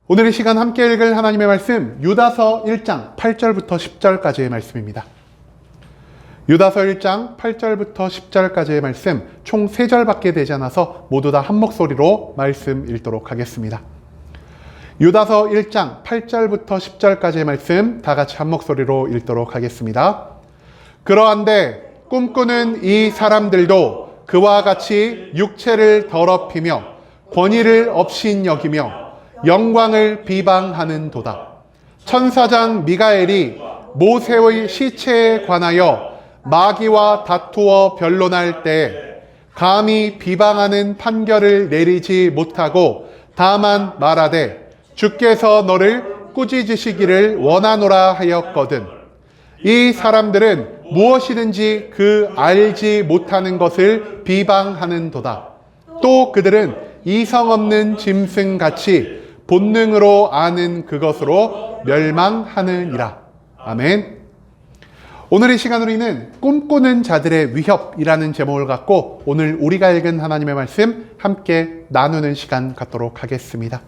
오늘 이 시간 함께 읽을 하나님의 말씀 유다서 1장 8절부터 10절까지의 말씀입니다. 유다서 1장 8절부터 10절까지의 말씀 총 3절밖에 되지 않아서 모두 다 한 목소리로 말씀 읽도록 하겠습니다. 유다서 1장 8절부터 10절까지의 말씀 다 같이 한 목소리로 읽도록 하겠습니다. 그러한데 꿈꾸는 이 사람들도 그와 같이 육체를 더럽히며 권위를 업신여기며 영광을 비방하는도다. 천사장 미가엘이 모세의 시체에 관하여 마귀와 다투어 변론할 때 감히 비방하는 판결을 내리지 못하고 다만 말하되 주께서 너를 꾸짖으시기를 원하노라 하였거든. 이 사람들은 무엇이든지 그 알지 못하는 것을 비방하는도다. 또 그들은 이성 없는 짐승같이 본능으로 아는 그것으로 멸망하느니라. 아멘. 오늘 이 시간 우리는 꿈꾸는 자들의 위협이라는 제목을 갖고 오늘 우리가 읽은 하나님의 말씀 함께 나누는 시간 갖도록 하겠습니다.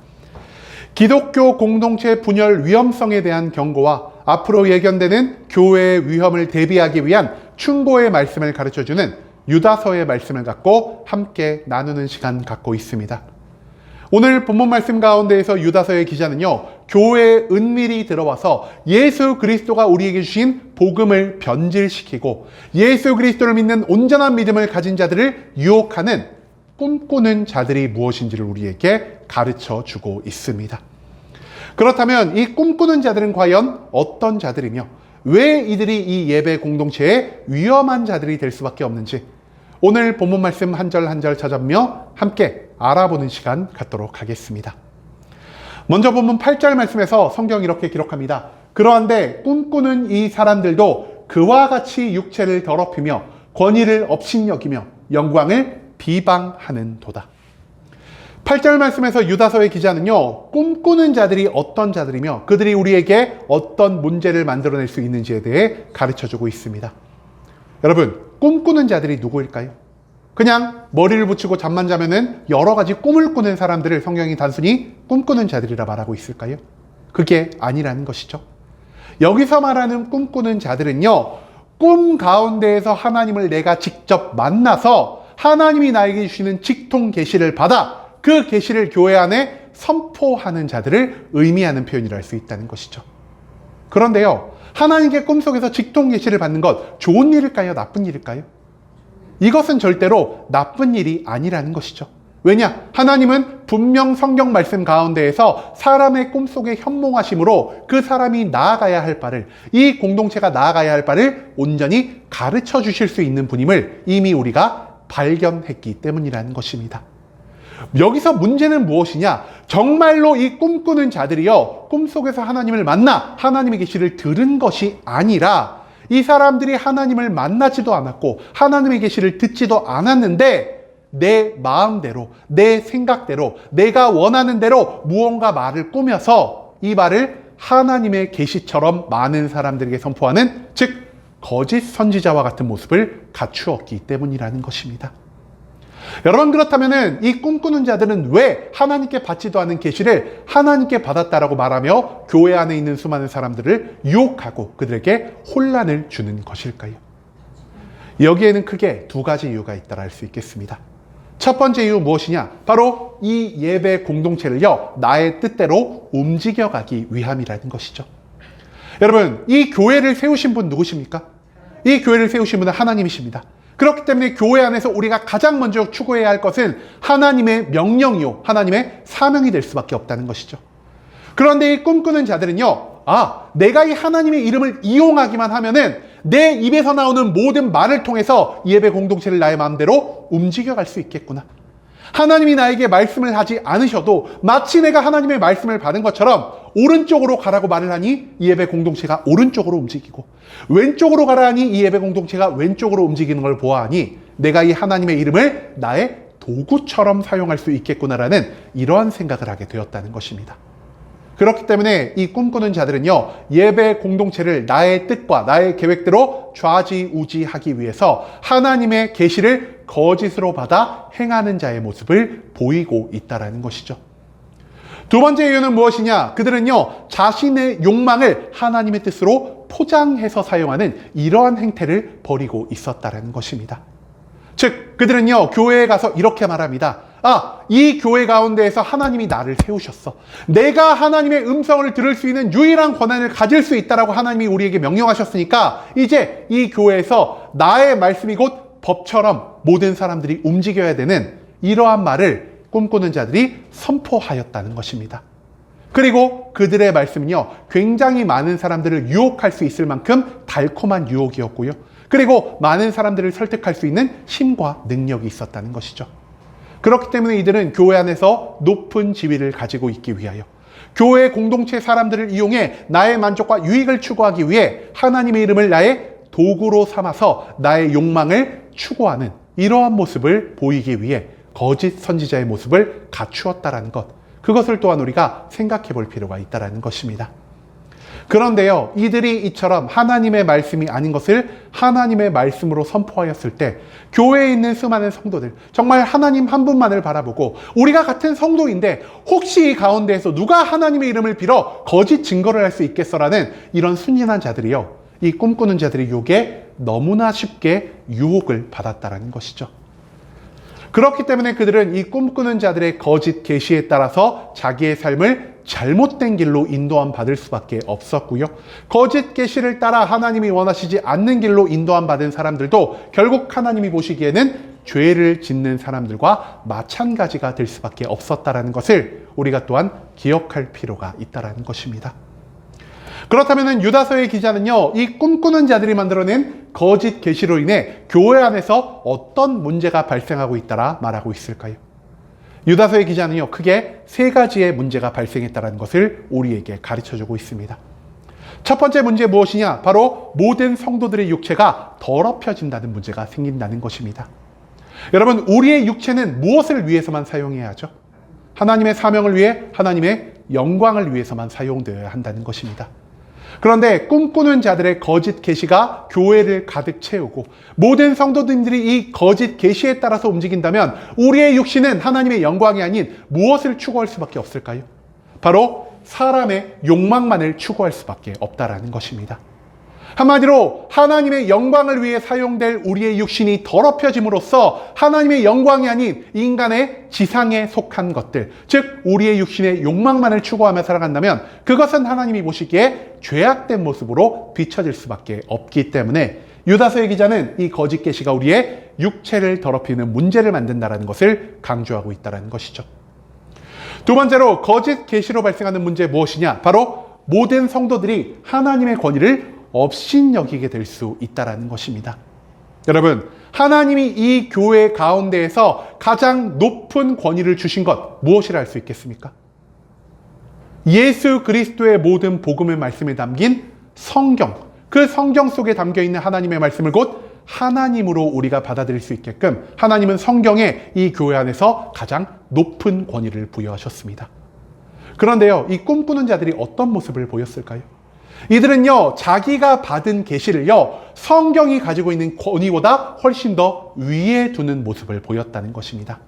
기독교 공동체 분열 위험성에 대한 경고와 앞으로 예견되는 교회의 위험을 대비하기 위한 충고의 말씀을 가르쳐주는 유다서의 말씀을 갖고 함께 나누는 시간 갖고 있습니다. 오늘 본문 말씀 가운데에서 유다서의 기자는요, 교회에 은밀히 들어와서 예수 그리스도가 우리에게 주신 복음을 변질시키고 예수 그리스도를 믿는 온전한 믿음을 가진 자들을 유혹하는 꿈꾸는 자들이 무엇인지를 우리에게 가르쳐 주고 있습니다. 그렇다면 이 꿈꾸는 자들은 과연 어떤 자들이며 왜 이들이 이 예배 공동체의 위험한 자들이 될 수밖에 없는지 오늘 본문 말씀 한 절 한 절 찾아보며 함께 알아보는 시간 갖도록 하겠습니다. 먼저 본문 8절 말씀에서 성경이 이렇게 기록합니다. 그러한데 꿈꾸는 이 사람들도 그와 같이 육체를 더럽히며 권위를 업신여기며 영광을 비방하는도다. 8절 말씀에서 유다서의 기자는요, 꿈꾸는 자들이 어떤 자들이며 그들이 우리에게 어떤 문제를 만들어낼 수 있는지에 대해 가르쳐주고 있습니다. 여러분, 꿈꾸는 자들이 누구일까요? 그냥 머리를 붙이고 잠만 자면은 여러 가지 꿈을 꾸는 사람들을 성경이 단순히 꿈꾸는 자들이라 말하고 있을까요? 그게 아니라는 것이죠. 여기서 말하는 꿈꾸는 자들은요, 꿈 가운데에서 하나님을 내가 직접 만나서 하나님이 나에게 주시는 직통 계시를 받아 그 계시를 교회 안에 선포하는 자들을 의미하는 표현이라 할 수 있다는 것이죠. 그런데요, 하나님께 꿈속에서 직통 계시를 받는 것 좋은 일일까요? 나쁜 일일까요? 이것은 절대로 나쁜 일이 아니라는 것이죠. 왜냐? 하나님은 분명 성경 말씀 가운데에서 사람의 꿈속에 현몽하심으로 그 사람이 나아가야 할 바를, 이 공동체가 나아가야 할 바를 온전히 가르쳐 주실 수 있는 분임을 이미 우리가 발견했기 때문이라는 것입니다. 여기서 문제는 무엇이냐? 정말로 이 꿈꾸는 자들이요, 꿈속에서 하나님을 만나 하나님의 계시를 들은 것이 아니라 이 사람들이 하나님을 만나지도 않았고 하나님의 계시를 듣지도 않았는데 내 마음대로, 내 생각대로, 내가 원하는 대로 무언가 말을 꾸며서 이 말을 하나님의 계시처럼 많은 사람들에게 선포하는, 즉 거짓 선지자와 같은 모습을 갖추었기 때문이라는 것입니다. 여러분, 그렇다면 이 꿈꾸는 자들은 왜 하나님께 받지도 않은 계시를 하나님께 받았다라고 말하며 교회 안에 있는 수많은 사람들을 유혹하고 그들에게 혼란을 주는 것일까요? 여기에는 크게 두 가지 이유가 있다라 할 수 있겠습니다. 첫 번째 이유 무엇이냐? 바로 이 예배 공동체를요, 나의 뜻대로 움직여가기 위함이라는 것이죠. 여러분, 이 교회를 세우신 분 누구십니까? 이 교회를 세우신 분은 하나님이십니다. 그렇기 때문에 교회 안에서 우리가 가장 먼저 추구해야 할 것은 하나님의 명령이요, 하나님의 사명이 될 수밖에 없다는 것이죠. 그런데 이 꿈꾸는 자들은요, 내가 이 하나님의 이름을 이용하기만 하면은 내 입에서 나오는 모든 말을 통해서 예배 공동체를 나의 마음대로 움직여갈 수 있겠구나. 하나님이 나에게 말씀을 하지 않으셔도 마치 내가 하나님의 말씀을 받은 것처럼 오른쪽으로 가라고 말을 하니 이 예배 공동체가 오른쪽으로 움직이고, 왼쪽으로 가라 하니 이 예배 공동체가 왼쪽으로 움직이는 걸 보아하니 내가 이 하나님의 이름을 나의 도구처럼 사용할 수 있겠구나라는 이러한 생각을 하게 되었다는 것입니다. 그렇기 때문에 이 꿈꾸는 자들은요, 예배 공동체를 나의 뜻과 나의 계획대로 좌지우지하기 위해서 하나님의 계시를 거짓으로 받아 행하는 자의 모습을 보이고 있다라는 것이죠. 두 번째 이유는 무엇이냐? 그들은요, 자신의 욕망을 하나님의 뜻으로 포장해서 사용하는 이러한 행태를 벌이고 있었다는 것입니다. 즉, 그들은요, 교회에 가서 이렇게 말합니다. 이 교회 가운데에서 하나님이 나를 세우셨어. 내가 하나님의 음성을 들을 수 있는 유일한 권한을 가질 수 있다라고 하나님이 우리에게 명령하셨으니까 이제 이 교회에서 나의 말씀이 곧 법처럼 모든 사람들이 움직여야 되는 이러한 말을 꿈꾸는 자들이 선포하였다는 것입니다. 그리고 그들의 말씀은요, 굉장히 많은 사람들을 유혹할 수 있을 만큼 달콤한 유혹이었고요. 그리고 많은 사람들을 설득할 수 있는 힘과 능력이 있었다는 것이죠. 그렇기 때문에 이들은 교회 안에서 높은 지위를 가지고 있기 위하여, 교회 공동체 사람들을 이용해 나의 만족과 유익을 추구하기 위해 하나님의 이름을 나의 도구로 삼아서 나의 욕망을 추구하는 이러한 모습을 보이기 위해 거짓 선지자의 모습을 갖추었다라는 것, 그것을 또한 우리가 생각해 볼 필요가 있다라는 것입니다. 그런데요, 이들이 이처럼 하나님의 말씀이 아닌 것을 하나님의 말씀으로 선포하였을 때 교회에 있는 수많은 성도들, 정말 하나님 한 분만을 바라보고 우리가 같은 성도인데 혹시 이 가운데에서 누가 하나님의 이름을 빌어 거짓 증거를 할 수 있겠어라는 이런 순진한 자들이요, 이 꿈꾸는 자들의 유혹에 너무나 쉽게 유혹을 받았다라는 것이죠. 그렇기 때문에 그들은 이 꿈꾸는 자들의 거짓 계시에 따라서 자기의 삶을 잘못된 길로 인도함 받을 수밖에 없었고요. 거짓 계시를 따라 하나님이 원하시지 않는 길로 인도함 받은 사람들도 결국 하나님이 보시기에는 죄를 짓는 사람들과 마찬가지가 될 수밖에 없었다는 것을 우리가 또한 기억할 필요가 있다는 것입니다. 그렇다면 유다서의 기자는요, 이 꿈꾸는 자들이 만들어낸 거짓 계시로 인해 교회 안에서 어떤 문제가 발생하고 있다라 말하고 있을까요? 유다서의 기자는요, 크게 세 가지의 문제가 발생했다는 것을 우리에게 가르쳐주고 있습니다. 첫 번째 문제 무엇이냐? 바로 모든 성도들의 육체가 더럽혀진다는 문제가 생긴다는 것입니다. 여러분, 우리의 육체는 무엇을 위해서만 사용해야 하죠? 하나님의 사명을 위해, 하나님의 영광을 위해서만 사용되어야 한다는 것입니다. 그런데 꿈꾸는 자들의 거짓 계시가 교회를 가득 채우고 모든 성도들이 이 거짓 계시에 따라서 움직인다면 우리의 육신은 하나님의 영광이 아닌 무엇을 추구할 수밖에 없을까요? 바로 사람의 욕망만을 추구할 수밖에 없다라는 것입니다. 한마디로 하나님의 영광을 위해 사용될 우리의 육신이 더럽혀짐으로써 하나님의 영광이 아닌 인간의 지상에 속한 것들, 즉 우리의 육신의 욕망만을 추구하며 살아간다면 그것은 하나님이 보시기에 죄악된 모습으로 비춰질 수밖에 없기 때문에 유다서의 기자는 이 거짓 계시가 우리의 육체를 더럽히는 문제를 만든다는 것을 강조하고 있다는 것이죠. 두 번째로 거짓 계시로 발생하는 문제 무엇이냐? 바로 모든 성도들이 하나님의 권위를 업신여기게 될 수 있다는 것입니다. 여러분, 하나님이 이 교회 가운데에서 가장 높은 권위를 주신 것 무엇이라 할 수 있겠습니까? 예수 그리스도의 모든 복음의 말씀에 담긴 성경, 그 성경 속에 담겨있는 하나님의 말씀을 곧 하나님으로 우리가 받아들일 수 있게끔 하나님은 성경에 이 교회 안에서 가장 높은 권위를 부여하셨습니다. 그런데요, 이 꿈꾸는 자들이 어떤 모습을 보였을까요? 이들은요, 자기가 받은 계시를요, 성경이 가지고 있는 권위보다 훨씬 더 위에 두는 모습을 보였다는 것입니다.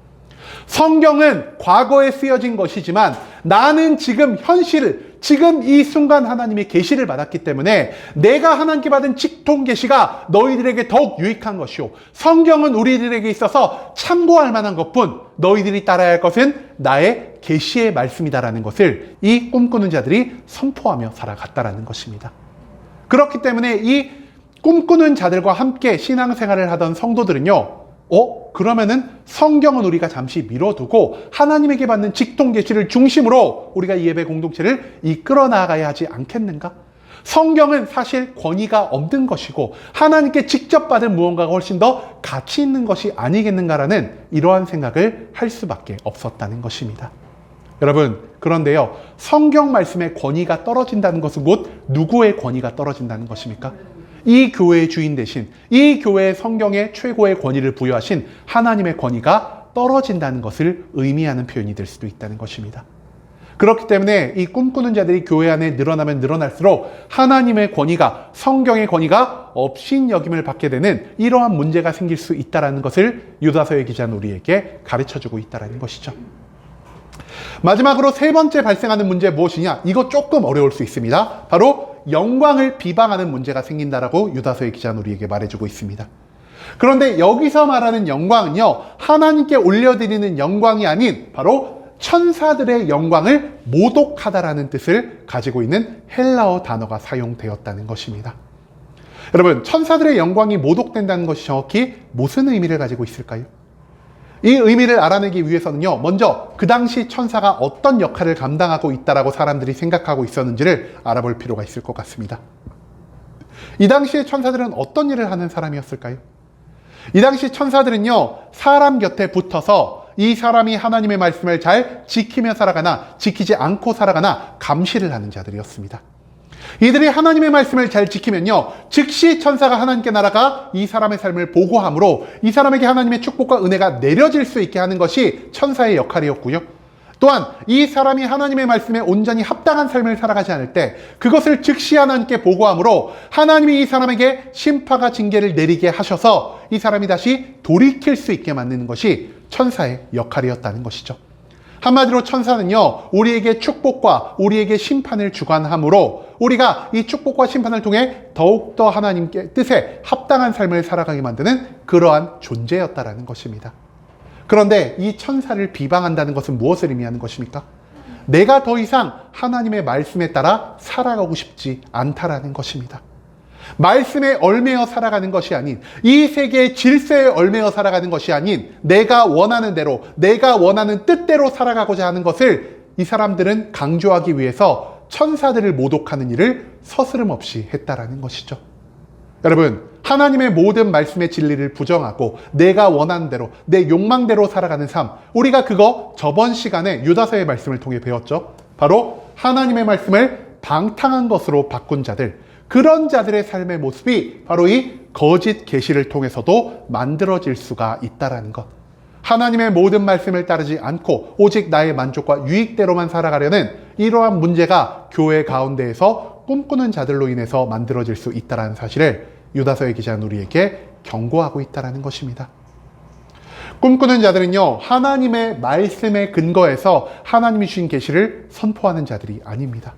성경은 과거에 쓰여진 것이지만 나는 지금 현실을, 지금 이 순간 하나님의 계시를 받았기 때문에 내가 하나님께 받은 직통 계시가 너희들에게 더욱 유익한 것이요, 성경은 우리들에게 있어서 참고할 만한 것뿐 너희들이 따라야 할 것은 나의 계시의 말씀이다라는 것을 이 꿈꾸는 자들이 선포하며 살아갔다라는 것입니다. 그렇기 때문에 이 꿈꾸는 자들과 함께 신앙생활을 하던 성도들은요, 그러면은 성경은 우리가 잠시 미뤄두고 하나님에게 받는 직통 계시를 중심으로 우리가 이 예배 공동체를 이끌어 나가야 하지 않겠는가? 성경은 사실 권위가 없는 것이고 하나님께 직접 받은 무언가가 훨씬 더 가치 있는 것이 아니겠는가라는 이러한 생각을 할 수밖에 없었다는 것입니다. 여러분, 그런데요, 성경 말씀의 권위가 떨어진다는 것은 곧 누구의 권위가 떨어진다는 것입니까? 이 교회의 주인 대신 이 교회의 성경의 최고의 권위를 부여하신 하나님의 권위가 떨어진다는 것을 의미하는 표현이 될 수도 있다는 것입니다. 그렇기 때문에 이 꿈꾸는 자들이 교회 안에 늘어나면 늘어날수록 하나님의 권위가, 성경의 권위가 업신여김을 받게 되는 이러한 문제가 생길 수 있다는 것을 유다서의 기자는 우리에게 가르쳐주고 있다는 것이죠. 마지막으로 세 번째 발생하는 문제 무엇이냐? 이거 조금 어려울 수 있습니다. 바로 영광을 비방하는 문제가 생긴다라고 유다서의 기자는 우리에게 말해주고 있습니다. 그런데 여기서 말하는 영광은요, 하나님께 올려드리는 영광이 아닌 바로 천사들의 영광을 모독하다라는 뜻을 가지고 있는 헬라어 단어가 사용되었다는 것입니다. 여러분, 천사들의 영광이 모독된다는 것이 정확히 무슨 의미를 가지고 있을까요? 이 의미를 알아내기 위해서는요, 먼저 그 당시 천사가 어떤 역할을 감당하고 있다라고 사람들이 생각하고 있었는지를 알아볼 필요가 있을 것 같습니다. 이 당시의 천사들은 어떤 일을 하는 사람이었을까요? 이 당시 천사들은요, 사람 곁에 붙어서 이 사람이 하나님의 말씀을 잘 지키며 살아가나 지키지 않고 살아가나 감시를 하는 자들이었습니다. 이들이 하나님의 말씀을 잘 지키면요, 즉시 천사가 하나님께 날아가 이 사람의 삶을 보고함으로 이 사람에게 하나님의 축복과 은혜가 내려질 수 있게 하는 것이 천사의 역할이었고요. 또한 이 사람이 하나님의 말씀에 온전히 합당한 삶을 살아가지 않을 때 그것을 즉시 하나님께 보고함으로 하나님이 이 사람에게 심판과 징계를 내리게 하셔서 이 사람이 다시 돌이킬 수 있게 만드는 것이 천사의 역할이었다는 것이죠. 한마디로 천사는요, 우리에게 축복과 우리에게 심판을 주관하므로 우리가 이 축복과 심판을 통해 더욱더 하나님께 뜻에 합당한 삶을 살아가게 만드는 그러한 존재였다라는 것입니다. 그런데 이 천사를 비방한다는 것은 무엇을 의미하는 것입니까? 내가 더 이상 하나님의 말씀에 따라 살아가고 싶지 않다라는 것입니다. 말씀에 얽매여 살아가는 것이 아닌, 이 세계의 질서에 얽매여 살아가는 것이 아닌 내가 원하는 대로, 내가 원하는 뜻대로 살아가고자 하는 것을 이 사람들은 강조하기 위해서 천사들을 모독하는 일을 서스름없이 했다라는 것이죠. 여러분, 하나님의 모든 말씀의 진리를 부정하고 내가 원하는 대로, 내 욕망대로 살아가는 삶, 우리가 그거 저번 시간에 유다서의 말씀을 통해 배웠죠. 바로 하나님의 말씀을 방탕한 것으로 바꾼 자들, 그런 자들의 삶의 모습이 바로 이 거짓 계시를 통해서도 만들어질 수가 있다라는 것. 하나님의 모든 말씀을 따르지 않고 오직 나의 만족과 유익대로만 살아가려는 이러한 문제가 교회 가운데에서 꿈꾸는 자들로 인해서 만들어질 수 있다는 사실을 유다서의 기자는 우리에게 경고하고 있다는 것입니다. 꿈꾸는 자들은요, 하나님의 말씀에 근거해서 하나님이 주신 계시를 선포하는 자들이 아닙니다.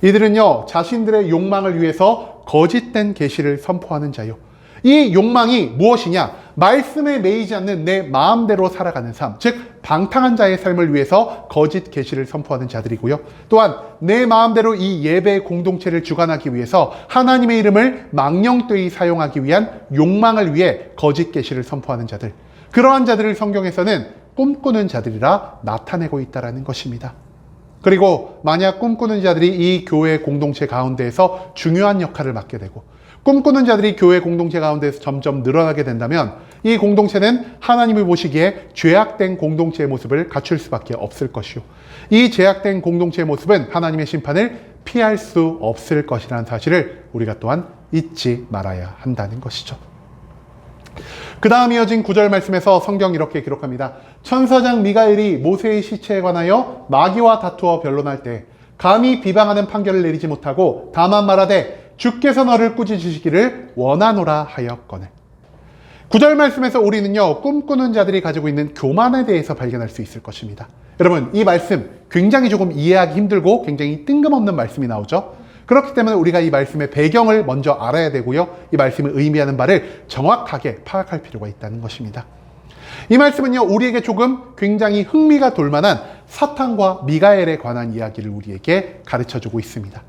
이들은요, 자신들의 욕망을 위해서 거짓된 계시를 선포하는 자요. 이 욕망이 무엇이냐? 말씀에 매이지 않는 내 마음대로 살아가는 삶, 즉 방탕한 자의 삶을 위해서 거짓 계시를 선포하는 자들이고요. 또한 내 마음대로 이 예배의 공동체를 주관하기 위해서 하나님의 이름을 망령되이 사용하기 위한 욕망을 위해 거짓 계시를 선포하는 자들, 그러한 자들을 성경에서는 꿈꾸는 자들이라 나타내고 있다는 것입니다. 그리고 만약 꿈꾸는 자들이 이 교회 공동체 가운데에서 중요한 역할을 맡게 되고 꿈꾸는 자들이 교회 공동체 가운데에서 점점 늘어나게 된다면 이 공동체는 하나님이 보시기에 죄악된 공동체의 모습을 갖출 수밖에 없을 것이요. 이 죄악된 공동체의 모습은 하나님의 심판을 피할 수 없을 것이라는 사실을 우리가 또한 잊지 말아야 한다는 것이죠. 그 다음 이어진 9절 말씀에서 성경이 이렇게 기록합니다. 천사장 미가엘이 모세의 시체에 관하여 마귀와 다투어 변론할 때 감히 비방하는 판결을 내리지 못하고 다만 말하되 주께서 너를 꾸짖으시기를 원하노라 하였거늘. 9절 말씀에서 우리는요, 꿈꾸는 자들이 가지고 있는 교만에 대해서 발견할 수 있을 것입니다. 여러분, 이 말씀 굉장히 조금 이해하기 힘들고 굉장히 뜬금없는 말씀이 나오죠. 그렇기 때문에 우리가 이 말씀의 배경을 먼저 알아야 되고요, 이 말씀을 의미하는 바를 정확하게 파악할 필요가 있다는 것입니다. 이 말씀은요, 우리에게 조금 굉장히 흥미가 돌만한 사탄과 미가엘에 관한 이야기를 우리에게 가르쳐주고 있습니다.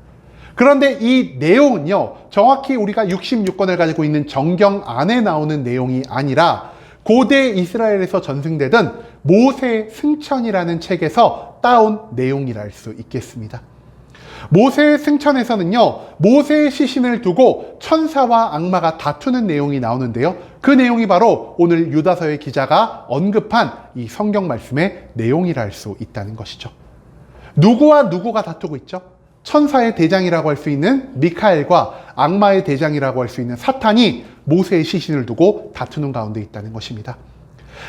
그런데 이 내용은요, 정확히 우리가 66권을 가지고 있는 정경 안에 나오는 내용이 아니라 고대 이스라엘에서 전승되던 모세의 승천이라는 책에서 따온 내용이라 할 수 있겠습니다. 모세의 승천에서는요, 모세의 시신을 두고 천사와 악마가 다투는 내용이 나오는데요, 그 내용이 바로 오늘 유다서의 기자가 언급한 이 성경 말씀의 내용이라 할 수 있다는 것이죠. 누구와 누구가 다투고 있죠? 천사의 대장이라고 할 수 있는 미카엘과 악마의 대장이라고 할 수 있는 사탄이 모세의 시신을 두고 다투는 가운데 있다는 것입니다.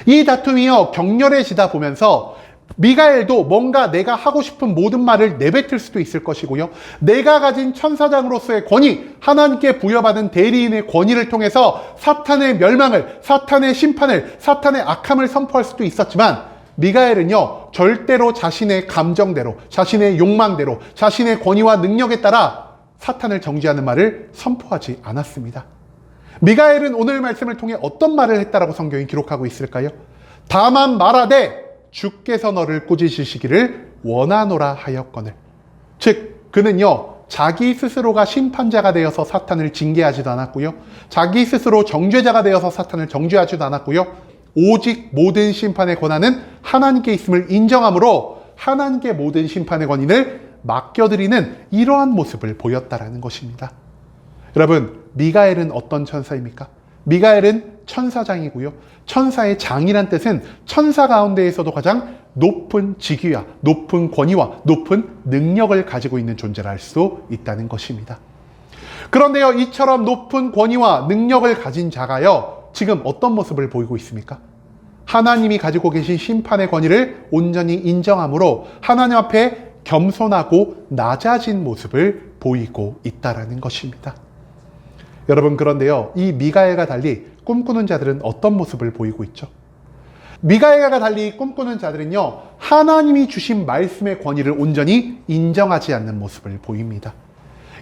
이 다툼이요, 격렬해지다 보면서 미가엘도 뭔가 내가 하고 싶은 모든 말을 내뱉을 수도 있을 것이고요, 내가 가진 천사장으로서의 권위, 하나님께 부여받은 대리인의 권위를 통해서 사탄의 멸망을, 사탄의 심판을, 사탄의 악함을 선포할 수도 있었지만 미가엘은요, 절대로 자신의 감정대로, 자신의 욕망대로, 자신의 권위와 능력에 따라 사탄을 정죄하는 말을 선포하지 않았습니다. 미가엘은 오늘 말씀을 통해 어떤 말을 했다라고 성경이 기록하고 있을까요? 다만 말하되 주께서 너를 꾸짖으시기를 원하노라 하였거늘. 즉 그는요, 자기 스스로가 심판자가 되어서 사탄을 징계하지도 않았고요, 자기 스스로 정죄자가 되어서 사탄을 정죄하지도 않았고요, 오직 모든 심판의 권한은 하나님께 있음을 인정함으로 하나님께 모든 심판의 권위를 맡겨드리는 이러한 모습을 보였다라는 것입니다. 여러분, 미가엘은 어떤 천사입니까? 미가엘은 천사장이고요, 천사의 장이란 뜻은 천사 가운데에서도 가장 높은 직위와 높은 권위와 높은 능력을 가지고 있는 존재를 알 수 있다는 것입니다. 그런데요, 이처럼 높은 권위와 능력을 가진 자가요, 지금 어떤 모습을 보이고 있습니까? 하나님이 가지고 계신 심판의 권위를 온전히 인정함으로 하나님 앞에 겸손하고 낮아진 모습을 보이고 있다는 것입니다. 여러분, 그런데요, 이 미가엘과 달리 꿈꾸는 자들은 어떤 모습을 보이고 있죠? 미가엘과 달리 꿈꾸는 자들은요, 하나님이 주신 말씀의 권위를 온전히 인정하지 않는 모습을 보입니다.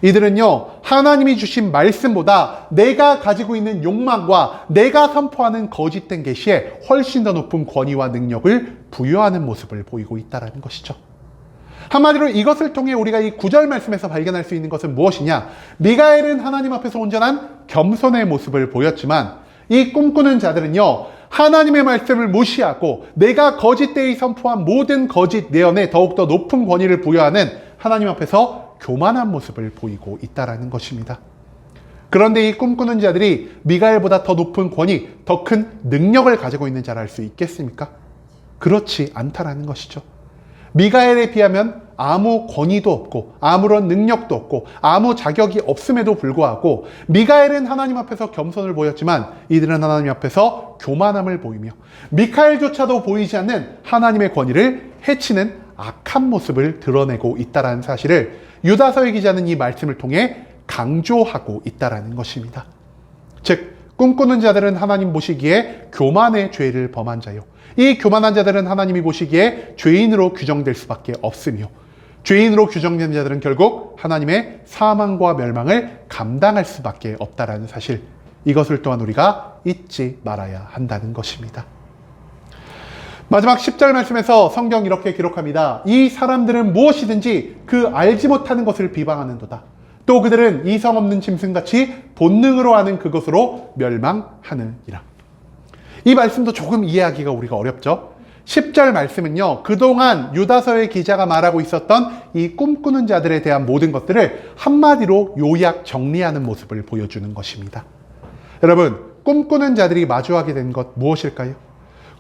이들은요, 하나님이 주신 말씀보다 내가 가지고 있는 욕망과 내가 선포하는 거짓된 계시에 훨씬 더 높은 권위와 능력을 부여하는 모습을 보이고 있다는 것이죠. 한마디로 이것을 통해 우리가 이 9절 말씀에서 발견할 수 있는 것은 무엇이냐? 미가엘은 하나님 앞에서 온전한 겸손의 모습을 보였지만 이 꿈꾸는 자들은요, 하나님의 말씀을 무시하고 내가 거짓되이 선포한 모든 거짓 예언에 더욱더 높은 권위를 부여하는 하나님 앞에서 교만한 모습을 보이고 있다는 것입니다. 그런데 이 꿈꾸는 자들이 미가엘보다 더 높은 권위, 더 큰 능력을 가지고 있는 자를 알 수 있겠습니까? 그렇지 않다라는 것이죠. 미가엘에 비하면 아무 권위도 없고 아무런 능력도 없고 아무 자격이 없음에도 불구하고 미가엘은 하나님 앞에서 겸손을 보였지만 이들은 하나님 앞에서 교만함을 보이며 미카엘조차도 보이지 않는 하나님의 권위를 해치는 악한 모습을 드러내고 있다는 사실을 유다서의 기자는 이 말씀을 통해 강조하고 있다는 것입니다. 즉 꿈꾸는 자들은 하나님 보시기에 교만의 죄를 범한 자요, 이 교만한 자들은 하나님이 보시기에 죄인으로 규정될 수밖에 없으며 죄인으로 규정된 자들은 결국 하나님의 사망과 멸망을 감당할 수밖에 없다라는 사실, 이것을 또한 우리가 잊지 말아야 한다는 것입니다. 마지막 10절 말씀에서 성경 이렇게 기록합니다. 이 사람들은 무엇이든지 그 알지 못하는 것을 비방하는도다. 또 그들은 이성 없는 짐승같이 본능으로 하는 그것으로 멸망하느니라. 이 말씀도 조금 이해하기가 우리가 어렵죠. 10절 말씀은요, 그동안 유다서의 기자가 말하고 있었던 이 꿈꾸는 자들에 대한 모든 것들을 한마디로 요약 정리하는 모습을 보여주는 것입니다. 여러분, 꿈꾸는 자들이 마주하게 된 것 무엇일까요?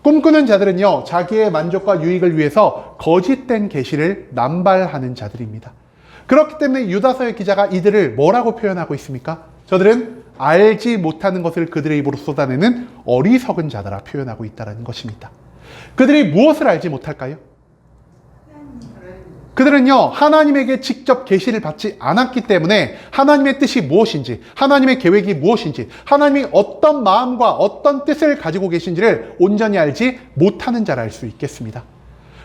꿈꾸는 자들은요, 자기의 만족과 유익을 위해서 거짓된 계시를 남발하는 자들입니다. 그렇기 때문에 유다서의 기자가 이들을 뭐라고 표현하고 있습니까? 저들은 알지 못하는 것을 그들의 입으로 쏟아내는 어리석은 자들아 표현하고 있다는 것입니다. 그들이 무엇을 알지 못할까요? 그들은요, 하나님에게 직접 계시를 받지 않았기 때문에 하나님의 뜻이 무엇인지, 하나님의 계획이 무엇인지, 하나님이 어떤 마음과 어떤 뜻을 가지고 계신지를 온전히 알지 못하는 자를 알 수 있겠습니다.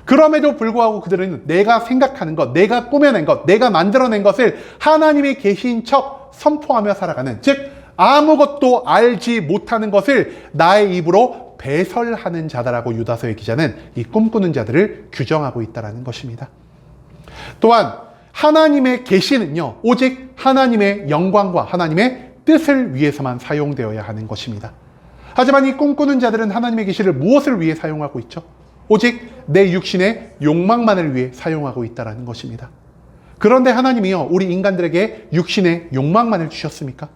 그럼에도 불구하고 그들은 내가 생각하는 것, 내가 꾸며낸 것, 내가 만들어낸 것을 하나님의 계시인 척 선포하며 살아가는, 즉 아무것도 알지 못하는 것을 나의 입으로 배설하는 자다라고 유다서의 기자는 이 꿈꾸는 자들을 규정하고 있다는 것입니다. 또한 하나님의 계시는요, 오직 하나님의 영광과 하나님의 뜻을 위해서만 사용되어야 하는 것입니다. 하지만 이 꿈꾸는 자들은 하나님의 계시를 무엇을 위해 사용하고 있죠? 오직 내 육신의 욕망만을 위해 사용하고 있다는 것입니다. 그런데 하나님이요, 우리 인간들에게 육신의 욕망만을 주셨습니까?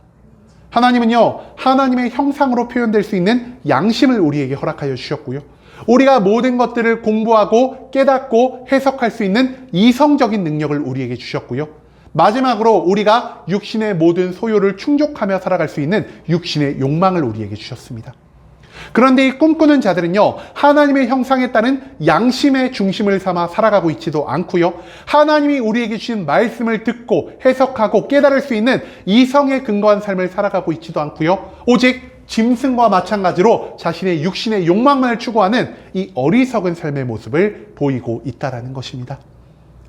하나님은요, 하나님의 형상으로 표현될 수 있는 양심을 우리에게 허락하여 주셨고요, 우리가 모든 것들을 공부하고 깨닫고 해석할 수 있는 이성적인 능력을 우리에게 주셨고요, 마지막으로 우리가 육신의 모든 소요를 충족하며 살아갈 수 있는 육신의 욕망을 우리에게 주셨습니다. 그런데 이 꿈꾸는 자들은요, 하나님의 형상에 따른 양심의 중심을 삼아 살아가고 있지도 않고요, 하나님이 우리에게 주신 말씀을 듣고 해석하고 깨달을 수 있는 이성에 근거한 삶을 살아가고 있지도 않고요, 오직 짐승과 마찬가지로 자신의 육신의 욕망만을 추구하는 이 어리석은 삶의 모습을 보이고 있다는 것입니다.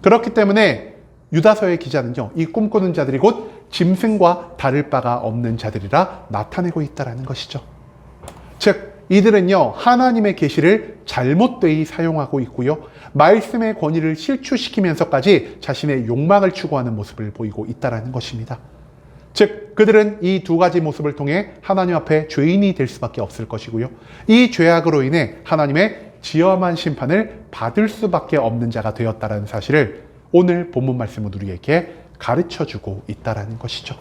그렇기 때문에 유다서의 기자는요, 이 꿈꾸는 자들이 곧 짐승과 다를 바가 없는 자들이라 나타내고 있다는 것이죠. 즉 이들은요, 하나님의 계시를 잘못되이 사용하고 있고요, 말씀의 권위를 실추시키면서까지 자신의 욕망을 추구하는 모습을 보이고 있다는 것입니다. 즉 그들은 이 두 가지 모습을 통해 하나님 앞에 죄인이 될 수밖에 없을 것이고요, 이 죄악으로 인해 하나님의 지엄한 심판을 받을 수밖에 없는 자가 되었다는 사실을 오늘 본문 말씀은 우리에게 가르쳐주고 있다는 것이죠.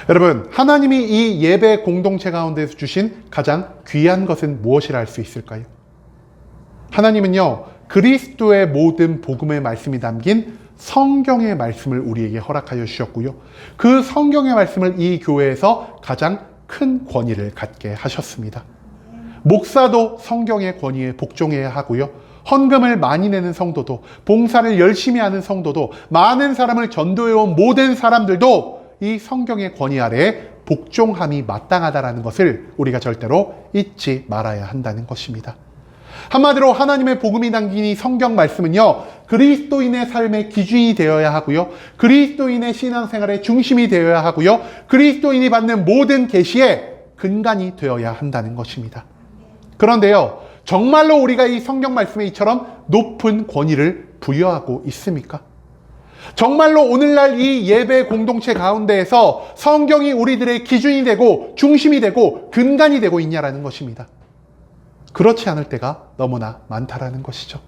여러분, 하나님이 이 예배 공동체 가운데서 주신 가장 귀한 것은 무엇이라 할 수 있을까요? 하나님은요, 그리스도의 모든 복음의 말씀이 담긴 성경의 말씀을 우리에게 허락하여 주셨고요, 그 성경의 말씀을 이 교회에서 가장 큰 권위를 갖게 하셨습니다. 목사도 성경의 권위에 복종해야 하고요, 헌금을 많이 내는 성도도, 봉사를 열심히 하는 성도도, 많은 사람을 전도해온 모든 사람들도 이 성경의 권위 아래에 복종함이 마땅하다는 것을 우리가 절대로 잊지 말아야 한다는 것입니다. 한마디로 하나님의 복음이 담긴 이 성경 말씀은요, 그리스도인의 삶의 기준이 되어야 하고요, 그리스도인의 신앙생활의 중심이 되어야 하고요, 그리스도인이 받는 모든 계시의 근간이 되어야 한다는 것입니다. 그런데요, 정말로 우리가 이 성경 말씀에 이처럼 높은 권위를 부여하고 있습니까? 정말로 오늘날 이 예배 공동체 가운데에서 성경이 우리들의 기준이 되고 중심이 되고 근간이 되고 있냐라는 것입니다. 그렇지 않을 때가 너무나 많다라는 것이죠.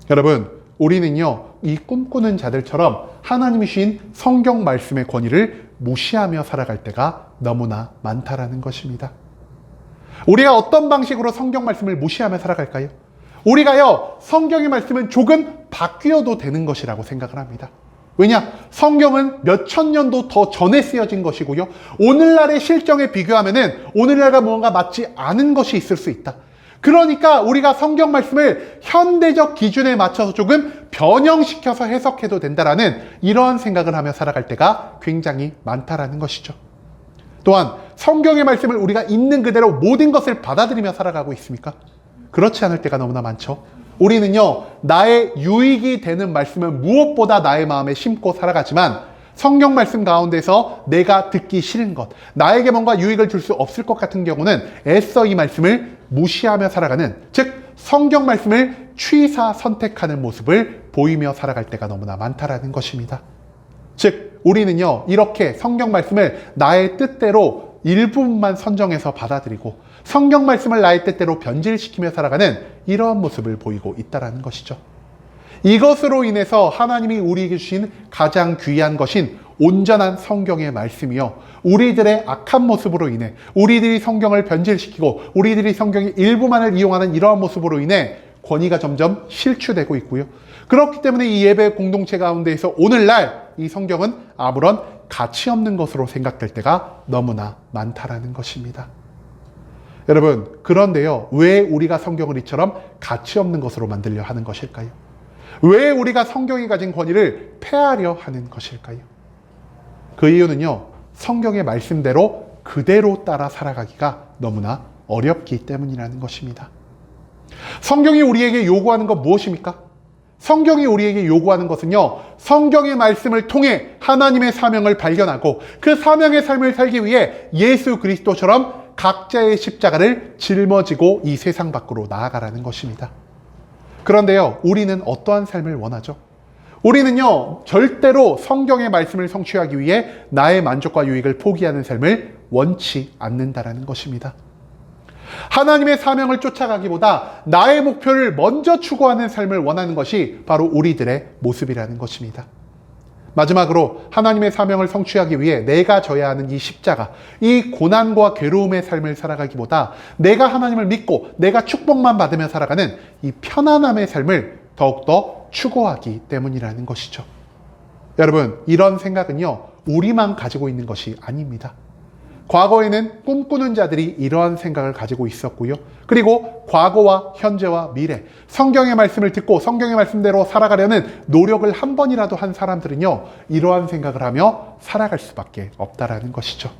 여러분, 우리는요, 이 꿈꾸는 자들처럼 하나님이 주신 성경 말씀의 권위를 무시하며 살아갈 때가 너무나 많다라는 것입니다. 우리가 어떤 방식으로 성경 말씀을 무시하며 살아갈까요? 우리가요, 성경의 말씀은 조금 바뀌어도 되는 것이라고 생각을 합니다. 왜냐? 성경은 몇천 년도 더 전에 쓰여진 것이고요, 오늘날의 실정에 비교하면은 오늘날과 뭔가 맞지 않은 것이 있을 수 있다. 그러니까 우리가 성경 말씀을 현대적 기준에 맞춰서 조금 변형시켜서 해석해도 된다라는 이러한 생각을 하며 살아갈 때가 굉장히 많다라는 것이죠. 또한 성경의 말씀을 우리가 있는 그대로 모든 것을 받아들이며 살아가고 있습니까? 그렇지 않을 때가 너무나 많죠. 우리는요, 나의 유익이 되는 말씀은 무엇보다 나의 마음에 심고 살아가지만 성경 말씀 가운데서 내가 듣기 싫은 것, 나에게 뭔가 유익을 줄 수 없을 것 같은 경우는 애써 이 말씀을 무시하며 살아가는, 즉 성경 말씀을 취사 선택하는 모습을 보이며 살아갈 때가 너무나 많다라는 것입니다. 즉 우리는요, 이렇게 성경 말씀을 나의 뜻대로 일부분만 선정해서 받아들이고 성경 말씀을 나의 뜻대로 변질시키며 살아가는 이러한 모습을 보이고 있다는 것이죠. 이것으로 인해서 하나님이 우리에게 주신 가장 귀한 것인 온전한 성경의 말씀이요, 우리들의 악한 모습으로 인해 우리들이 성경을 변질시키고 우리들이 성경의 일부만을 이용하는 이러한 모습으로 인해 권위가 점점 실추되고 있고요, 그렇기 때문에 이 예배 공동체 가운데에서 오늘날 이 성경은 아무런 가치 없는 것으로 생각될 때가 너무나 많다라는 것입니다. 여러분, 그런데요, 왜 우리가 성경을 이처럼 가치 없는 것으로 만들려 하는 것일까요? 왜 우리가 성경이 가진 권위를 폐하려 하는 것일까요? 그 이유는요, 성경의 말씀대로 그대로 따라 살아가기가 너무나 어렵기 때문이라는 것입니다. 성경이 우리에게 요구하는 건 무엇입니까? 성경이 우리에게 요구하는 것은요, 성경의 말씀을 통해 하나님의 사명을 발견하고 그 사명의 삶을 살기 위해 예수 그리스도처럼 각자의 십자가를 짊어지고 이 세상 밖으로 나아가라는 것입니다. 그런데요, 우리는 어떠한 삶을 원하죠? 우리는요, 절대로 성경의 말씀을 성취하기 위해 나의 만족과 유익을 포기하는 삶을 원치 않는다라는 것입니다. 하나님의 사명을 쫓아가기보다 나의 목표를 먼저 추구하는 삶을 원하는 것이 바로 우리들의 모습이라는 것입니다. 마지막으로 하나님의 사명을 성취하기 위해 내가 져야 하는 이 십자가, 이 고난과 괴로움의 삶을 살아가기보다 내가 하나님을 믿고 내가 축복만 받으며 살아가는 이 편안함의 삶을 더욱더 추구하기 때문이라는 것이죠. 여러분, 이런 생각은요, 우리만 가지고 있는 것이 아닙니다. 과거에는 꿈꾸는 자들이 이러한 생각을 가지고 있었고요, 그리고 과거와 현재와 미래, 성경의 말씀을 듣고 성경의 말씀대로 살아가려는 노력을 한 번이라도 한 사람들은요, 이러한 생각을 하며 살아갈 수밖에 없다라는 것이죠.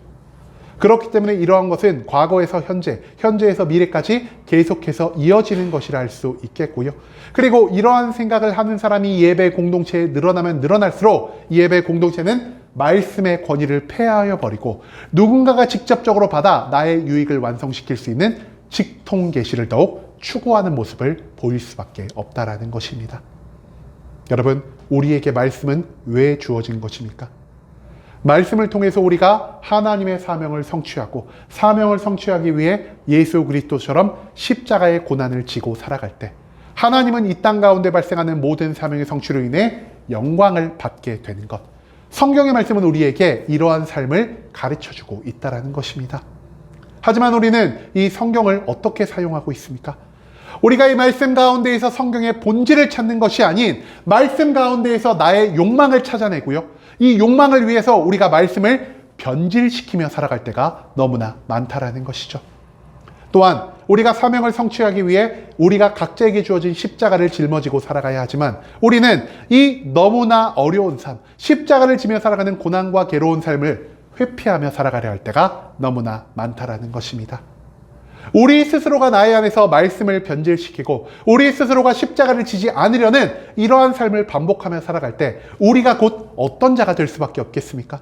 그렇기 때문에 이러한 것은 과거에서 현재, 현재에서 미래까지 계속해서 이어지는 것이라 할 수 있겠고요. 그리고 이러한 생각을 하는 사람이 예배 공동체에 늘어나면 늘어날수록 이 예배 공동체는 말씀의 권위를 폐하여 버리고 누군가가 직접적으로 받아 나의 유익을 완성시킬 수 있는 직통 계시를 더욱 추구하는 모습을 보일 수밖에 없다라는 것입니다. 여러분, 우리에게 말씀은 왜 주어진 것입니까? 말씀을 통해서 우리가 하나님의 사명을 성취하고 사명을 성취하기 위해 예수 그리스도처럼 십자가의 고난을 지고 살아갈 때 하나님은 이 땅 가운데 발생하는 모든 사명의 성취로 인해 영광을 받게 되는 것. 성경의 말씀은 우리에게 이러한 삶을 가르쳐주고 있다는 것입니다. 하지만 우리는 이 성경을 어떻게 사용하고 있습니까? 우리가 이 말씀 가운데에서 성경의 본질을 찾는 것이 아닌 말씀 가운데에서 나의 욕망을 찾아내고요. 이 욕망을 위해서 우리가 말씀을 변질시키며 살아갈 때가 너무나 많다라는 것이죠. 또한 우리가 사명을 성취하기 위해 우리가 각자에게 주어진 십자가를 짊어지고 살아가야 하지만 우리는 이 너무나 어려운 삶, 십자가를 지며 살아가는 고난과 괴로운 삶을 회피하며 살아가려 할 때가 너무나 많다라는 것입니다. 우리 스스로가 나의 안에서 말씀을 변질시키고 우리 스스로가 십자가를 지지 않으려는 이러한 삶을 반복하며 살아갈 때 우리가 곧 어떤 자가 될 수밖에 없겠습니까?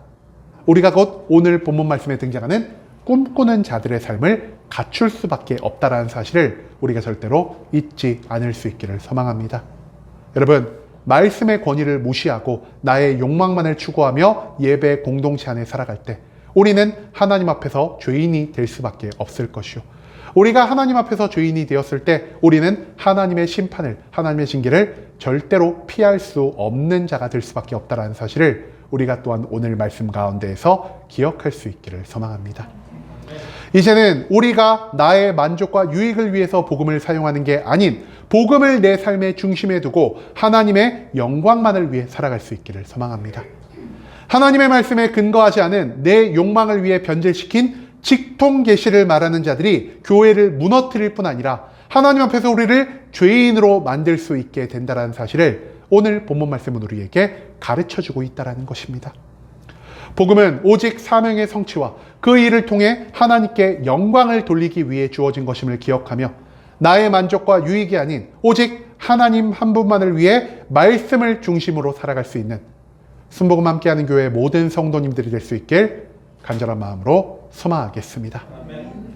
우리가 곧 오늘 본문 말씀에 등장하는 꿈꾸는 자들의 삶을 갖출 수밖에 없다라는 사실을 우리가 절대로 잊지 않을 수 있기를 소망합니다. 여러분, 말씀의 권위를 무시하고 나의 욕망만을 추구하며 예배 공동체 안에 살아갈 때 우리는 하나님 앞에서 죄인이 될 수밖에 없을 것이요. 우리가 하나님 앞에서 죄인이 되었을 때 우리는 하나님의 심판을, 하나님의 징계를 절대로 피할 수 없는 자가 될 수밖에 없다는 사실을 우리가 또한 오늘 말씀 가운데에서 기억할 수 있기를 소망합니다. 이제는 우리가 나의 만족과 유익을 위해서 복음을 사용하는 게 아닌 복음을 내 삶의 중심에 두고 하나님의 영광만을 위해 살아갈 수 있기를 소망합니다. 하나님의 말씀에 근거하지 않은 내 욕망을 위해 변질시킨 직통 계시를 말하는 자들이 교회를 무너뜨릴 뿐 아니라 하나님 앞에서 우리를 죄인으로 만들 수 있게 된다는 사실을 오늘 본문 말씀은 우리에게 가르쳐주고 있다는 것입니다. 복음은 오직 사명의 성취와 그 일을 통해 하나님께 영광을 돌리기 위해 주어진 것임을 기억하며 나의 만족과 유익이 아닌 오직 하나님 한 분만을 위해 말씀을 중심으로 살아갈 수 있는 순복음 함께하는 교회 모든 성도님들이 될 수 있길 간절한 마음으로 소망하겠습니다. 아멘.